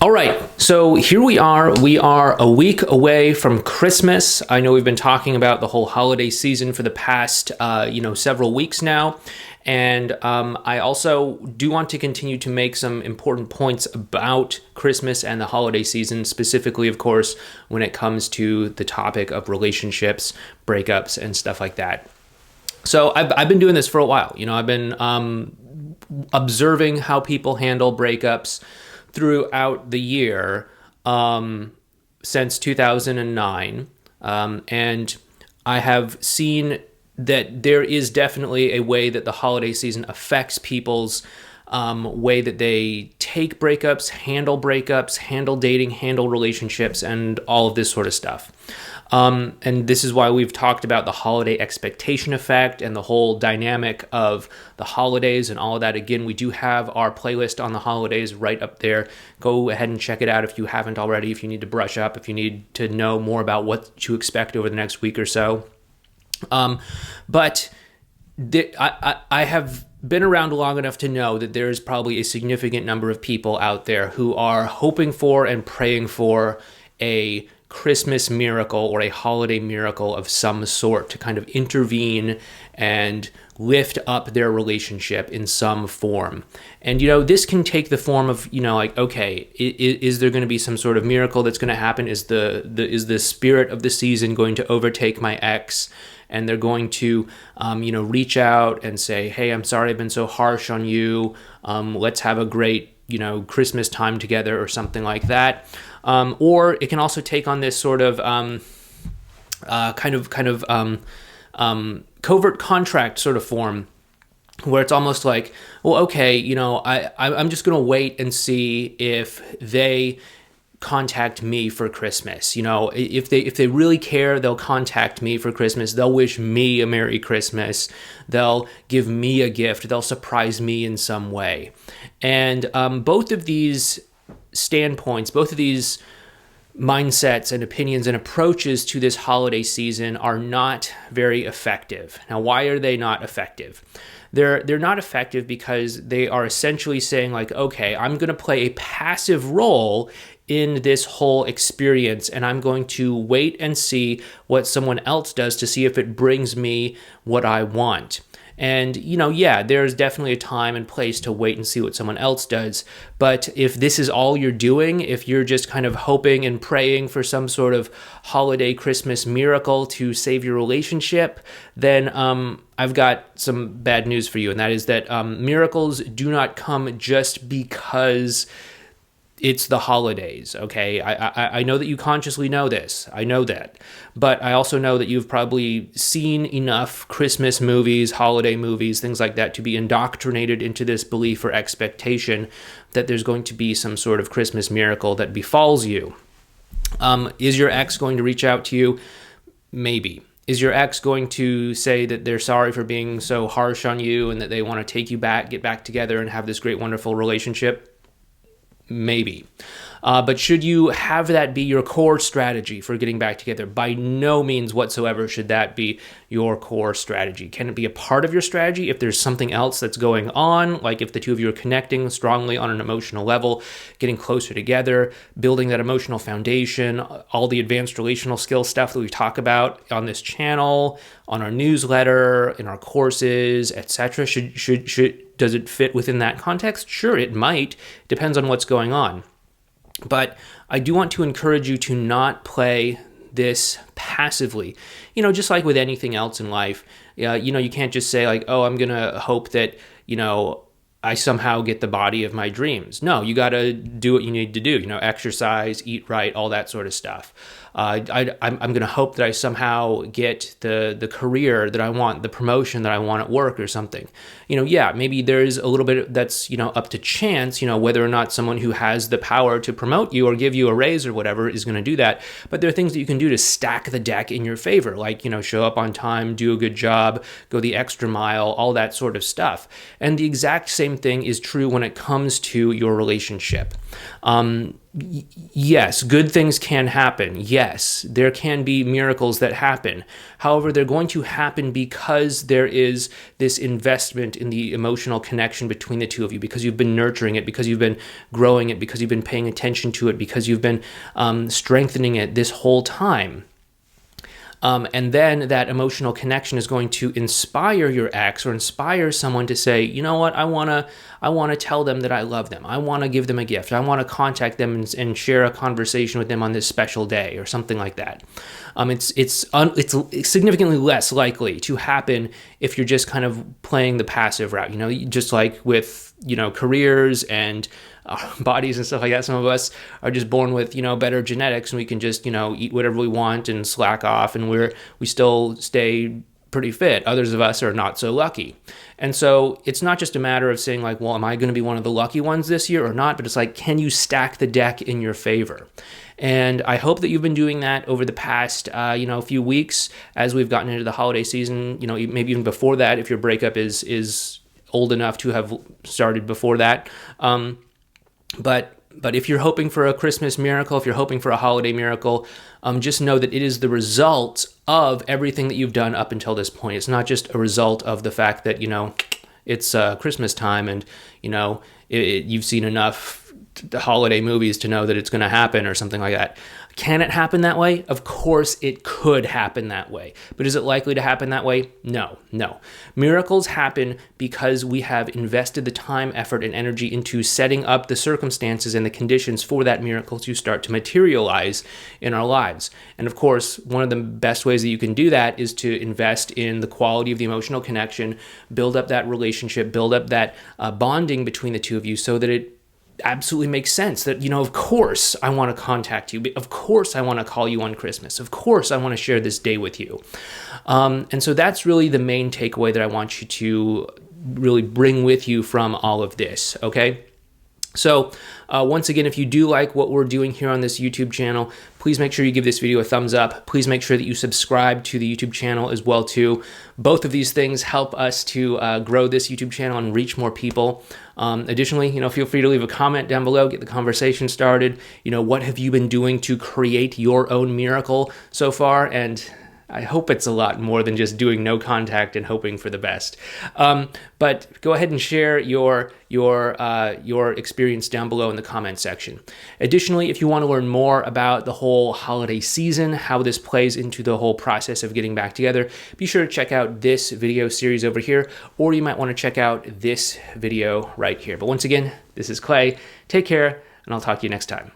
All right, so here we are. We are a week away from Christmas. I know we've been talking about the whole holiday season for the past, several weeks now. And I also do want to continue to make some important points about Christmas and the holiday season, specifically, of course, when it comes to the topic of relationships, breakups, and stuff like that. So I've been doing this for a while. I've been observing how people handle breakups throughout the year since 2009. And I have seen that there is definitely a way that the holiday season affects people's way that they take breakups, handle dating, handle relationships, and all of this sort of stuff. And this is why we've talked about the holiday expectation effect and the whole dynamic of the holidays and all of that. Again, we do have our playlist on the holidays right up there. Go ahead and check it out if you haven't already, if you need to brush up, if you need to know more about what to expect over the next week or so. But I have been around long enough to know that there's probably a significant number of people out there who are hoping for and praying for a Christmas miracle or a holiday miracle of some sort to kind of intervene and lift up their relationship in some form. And, this can take the form of, okay, is there going to be some sort of miracle that's going to happen? Is the spirit of the season going to overtake my ex? And they're going to, reach out and say, hey, I'm sorry I've been so harsh on you. Let's have a great, Christmas time together or something like that. Or it can also take on this sort of covert contract sort of form, where it's almost like, well, okay, I'm just going to wait and see if they contact me for Christmas. If they really care, they'll contact me for Christmas. They'll wish me a Merry Christmas. They'll give me a gift. They'll surprise me in some way. And both of these standpoints, both of these mindsets and opinions and approaches to this holiday season are not very effective. Now, why are they not effective? They're not effective because they are essentially saying like, okay, I'm going to play a passive role in this whole experience, and I'm going to wait and see what someone else does to see if it brings me what I want. And, there's definitely a time and place to wait and see what someone else does. But if this is all you're doing, if you're just kind of hoping and praying for some sort of holiday Christmas miracle to save your relationship, then I've got some bad news for you. And that is that miracles do not come just because it's the holidays, okay? I know that you consciously know this. I know that. But I also know that you've probably seen enough Christmas movies, holiday movies, things like that to be indoctrinated into this belief or expectation that there's going to be some sort of Christmas miracle that befalls you. Is your ex going to reach out to you? Maybe. Is your ex going to say that they're sorry for being so harsh on you and that they want to take you back, get back together and have this great, wonderful relationship? Maybe. But should you have that be your core strategy for getting back together? By no means whatsoever should that be your core strategy. Can it be a part of your strategy if there's something else that's going on, like if the two of you are connecting strongly on an emotional level, getting closer together, building that emotional foundation, all the advanced relational skill stuff that we talk about on this channel, on our newsletter, in our courses, etc. Does it fit within that context? Sure, it might. Depends on what's going on. But I do want to encourage you to not play this passively. Just like with anything else in life, you can't just say like, oh, I'm going to hope that, I somehow get the body of my dreams. No, you got to do what you need to do, exercise, eat right, all that sort of stuff. I'm going to hope that I somehow get the career that I want, the promotion that I want at work or something. Maybe there's a little bit that's, up to chance, whether or not someone who has the power to promote you or give you a raise or whatever is going to do that. But there are things that you can do to stack the deck in your favor, like, show up on time, do a good job, go the extra mile, all that sort of stuff. And the exact same thing is true when it comes to your relationship. yes, good things can happen. Yes, there can be miracles that happen. However, they're going to happen because there is this investment in the emotional connection between the two of you, because you've been nurturing it, because you've been growing it, because you've been paying attention to it, because you've been strengthening it this whole time. And then that emotional connection is going to inspire your ex or inspire someone to say, you know what, I want to tell them that I love them. I want to give them a gift. I want to contact them and share a conversation with them on this special day or something like that. It's significantly less likely to happen if you're just kind of playing the passive route. Just like with careers and bodies and stuff like that. Some of us are just born with better genetics, and we can just eat whatever we want and slack off, and we still stay pretty fit. Others of us are not so lucky. And so it's not just a matter of saying like, well, am I going to be one of the lucky ones this year or not? But it's like, can you stack the deck in your favor? And I hope that you've been doing that over the past, few weeks as we've gotten into the holiday season, maybe even before that, if your breakup is old enough to have started before that. But if you're hoping for a Christmas miracle, if you're hoping for a holiday miracle, just know that it is the result of everything that you've done up until this point. It's not just a result of the fact that, it's Christmas time and, you've seen enough holiday movies to know that it's going to happen or something like that. Can it happen that way? Of course it could happen that way. But is it likely to happen that way? No. Miracles happen because we have invested the time, effort, and energy into setting up the circumstances and the conditions for that miracle to start to materialize in our lives. And of course, one of the best ways that you can do that is to invest in the quality of the emotional connection, build up that relationship, build up that bonding between the two of you so that it absolutely makes sense that, of course I want to contact you. Of course I want to call you on Christmas. Of course I want to share this day with you. And so that's really the main takeaway that I want you to really bring with you from all of this, okay? So once again, if you do like what we're doing here on this YouTube channel, please make sure you give this video a thumbs up. Please make sure that you subscribe to the YouTube channel as well too. Both of these things help us to grow this YouTube channel and reach more people. Additionally, feel free to leave a comment down below, get the conversation started. What have you been doing to create your own miracle so far? And I hope it's a lot more than just doing no contact and hoping for the best. But go ahead and share your experience down below in the comment section. Additionally, if you want to learn more about the whole holiday season, how this plays into the whole process of getting back together, be sure to check out this video series over here, or you might want to check out this video right here. But once again, this is Clay. Take care, and I'll talk to you next time.